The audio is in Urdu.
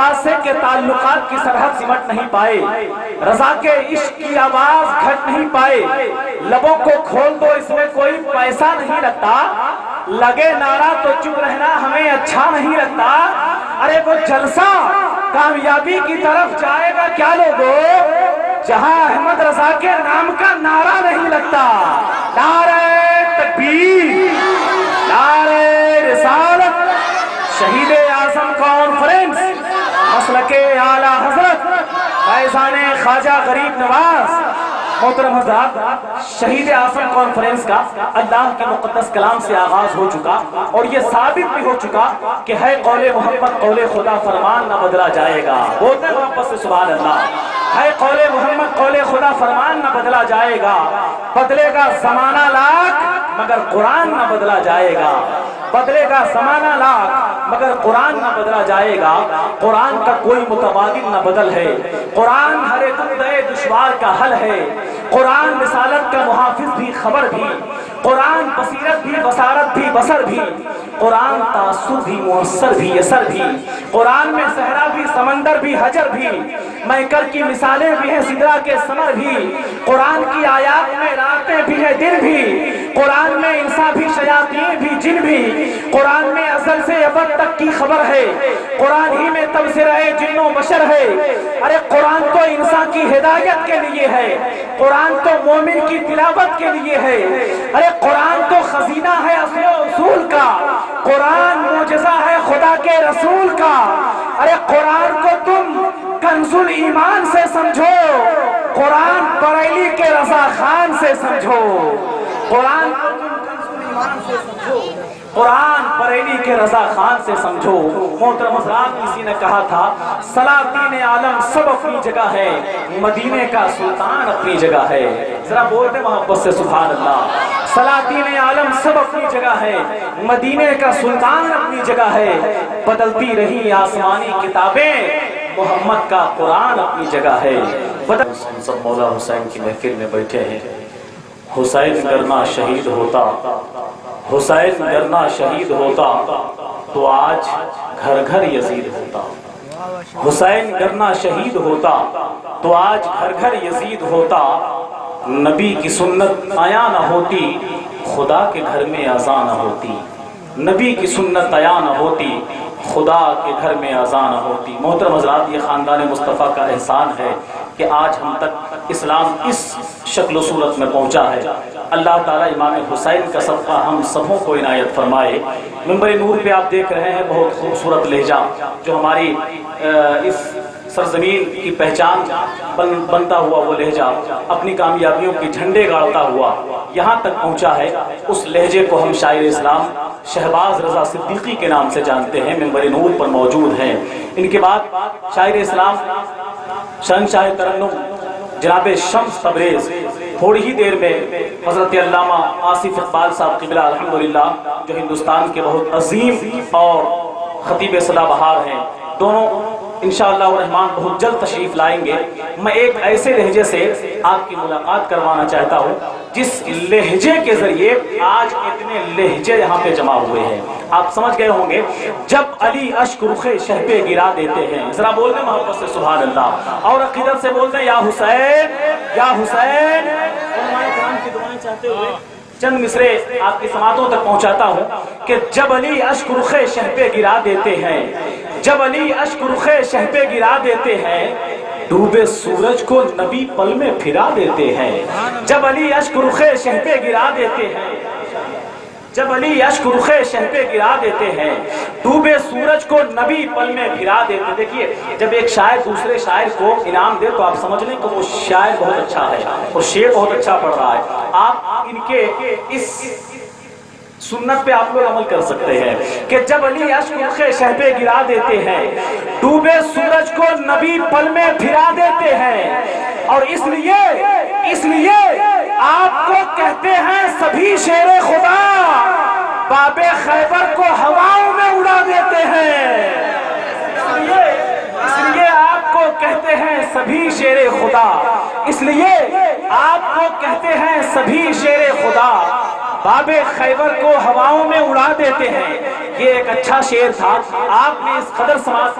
آواز سے کہ تعلقات کی سرحد سمٹ نہیں پائے، رضا کے عشق کی آواز گھٹ نہیں پائے، لبوں کو کھول دو اس میں کوئی پیسہ نہیں لگتا، لگے نعرہ تو چپ رہنا ہمیں اچھا نہیں لگتا، ارے وہ جلسہ کامیابی کی طرف جائے گا کیا لوگوں جہاں احمد رضا کے نام کا نعرہ نہیں لگتا۔ نعرہ تکبیر، نعرہ رسالت، شہید اعظم کانفرنس، مسلک اعلیٰ حضرت فیضان خواجہ غریب نواز۔ محترم حضرات، شہید اعظم کانفرنس کا اللہ کے مقدس کلام سے آغاز ہو چکا اور یہ ثابت بھی ہو چکا کہ ہے قول محمد قول خدا، فرمان نہ بدلا جائے گا۔ بولتے محبت سے سبحان اللہ۔ ہے قول محمد قول خدا، فرمان نہ بدلا جائے گا، بدلے گا زمانہ لاکھ مگر قرآن نہ بدلا جائے گا، بدلے گا زمانہ لاکھ مگر قرآن نہ بدلا جائے گا۔ قرآن کا کوئی متبادل نہ بدل ہے، قرآن ہر دردے دشوار کا حل ہے، قرآن رسالت کا محافظ بھی خبر بھی، قرآن بصیرت بھی بصارت بھی بصر بھی، قرآن تاثر بھی مؤثر بھی اثر بھی، قرآن میں صحرا بھی سمندر بھی حجر بھی، میکر کی مثالیں بھی ہیں سدرا کے ثمر بھی، قرآن کی آیات میں راتیں بھی ہیں دن بھی، قرآن میں انسان بھی شیاطین بھی جن بھی، قرآن میں ازل سے ابد تک کی خبر ہے، قرآن ہی میں تبصرہ جن و بشر ہے، ارے قرآن تو انسان کی ہدایت کے لیے ہے، قرآن تو مومن کی تلاوت کے لیے ہے، ارے قرآن تو خزینہ ہے اصل و اصول کا، قرآن معجزہ ہے خدا کے رسول کا، ارے قرآن کو تم کنز ایمان سے سمجھو، قرآن بریلی کے رضا خان سے سمجھو، قرآن کو تم کنز ایمان سے سمجھو، قرآن بریلی کے رضا خان سے سمجھو۔ محترم حضرات، کسی نے کہا تھا سلاطین عالم سب اپنی جگہ ہے، مدینے کا سلطان اپنی جگہ ہے۔ ذرا بولتے محبت سے سبحان اللہ۔ سلاطین عالم سب اپنی جگہ ہے، مدینے کا سلطان اپنی جگہ ہے، بدلتی رہی آسمانی کتابیں، محمد کا قرآن اپنی جگہ ہے۔ ہم سب مولا حسین کی محفل میں بیٹھے ہیں۔ حسین کرنا شہید ہوتا، حسین کرنا شہید ہوتا تو آج گھر گھر یزید ہوتا، حسین کرنا شہید ہوتا تو آج گھر گھر یزید ہوتا، نبی کی سنت آیا نہ ہوتی خدا کے گھر میں اذان نہ ہوتی، نبی کی سنت آیا نہ ہوتی خدا کے گھر میں اذان نہ ہوتی۔ محترم حضرات، یہ خاندان مصطفیٰ کا احسان ہے کہ آج ہم تک اسلام اس شکل و صورت میں پہنچا ہے۔ اللہ تعالیٰ امام حسین کا صدقہ ہم سبوں کو عنایت فرمائے۔ منبر نور پہ آپ دیکھ رہے ہیں بہت خوبصورت لہجہ جو ہماری اس سرزمین کی پہچان بنتا ہوا وہ لہجہ اپنی کامیابیوں کے جھنڈے گاڑتا ہوا یہاں تک پہنچا ہے۔ اس لہجے کو ہم شاعر اسلام شہباز رضا صدیقی کے نام سے جانتے ہیں، منبر نور پر موجود ہیں۔ ان کے بعد شاعر اسلام شہنشاہ ترنم جناب شمس تبریز، تھوڑی ہی دیر میں حضرت علامہ آصف اقبال صاحب قبلہ الحمدللہ جو ہندوستان کے بہت عظیم اور خطیب سدا بہار ہیں، دونوں انشاءاللہ الرحمن بہت جلد تشریف لائیں گے۔ میں ایک ایسے لہجے سے آپ کی ملاقات کروانا چاہتا ہوں جس لہجے کے ذریعے آج اتنے لہجے یہاں پہ جمع ہوئے ہیں۔ آپ سمجھ گئے ہوں گے، جب علی اشک رخ شہ پہ گرا دیتے ہیں، ذرا بول دیں محبت سے سبحان اللہ، اور عقیدت سے بول دیں یا حسین یا حسین۔ علماء کرام کی دعائیں چاہتے ہوئے چند مصرے آپ کی سماعتوں تک پہنچاتا ہوں کہ جب علی اشک رخ شہ پہ گرا دیتے ہیں، جب علی اشک رخ شہ پہ گرا دیتے ہیں، ڈوبے سورج کو نبی پل میں پھرا دیتے ہیں، جب علی اشک رخ شہ پہ گرا دیتے ہیں، جب علی اشک رخ شہ پہ گرا دیتے ہیں، ڈوبے سورج کو نبی پل میں پھرا دیتے۔ دیکھیے، جب ایک شاعر دوسرے شاعر کو انعام دے تو آپ سمجھ لیں کہ وہ شاعر بہت اچھا ہے اور شعر بہت اچھا پڑھ رہا ہے۔ آپ ان کے اس سنت پہ آپ لوگ عمل کر سکتے ہیں کہ جب علی اشک رخ شہ پہ گرا دیتے ہیں، ڈوبے سورج کو نبی پل میں پھرا دیتے ہیں، اور اس لیے آپ کو کہتے ہیں سبھی شیر خدا، باب خیبر کو ہواؤں میں اڑا دیتے ہیں، اس لیے آپ کو کہتے ہیں سبھی شیر خدا، اس لیے آپ کو کہتے ہیں سبھی شیر خدا، باب خیبر کو ہواؤں میں اڑا دیتے ہیں۔ یہ ایک اچھا شعر تھا، آپ نے اس قدر سماعت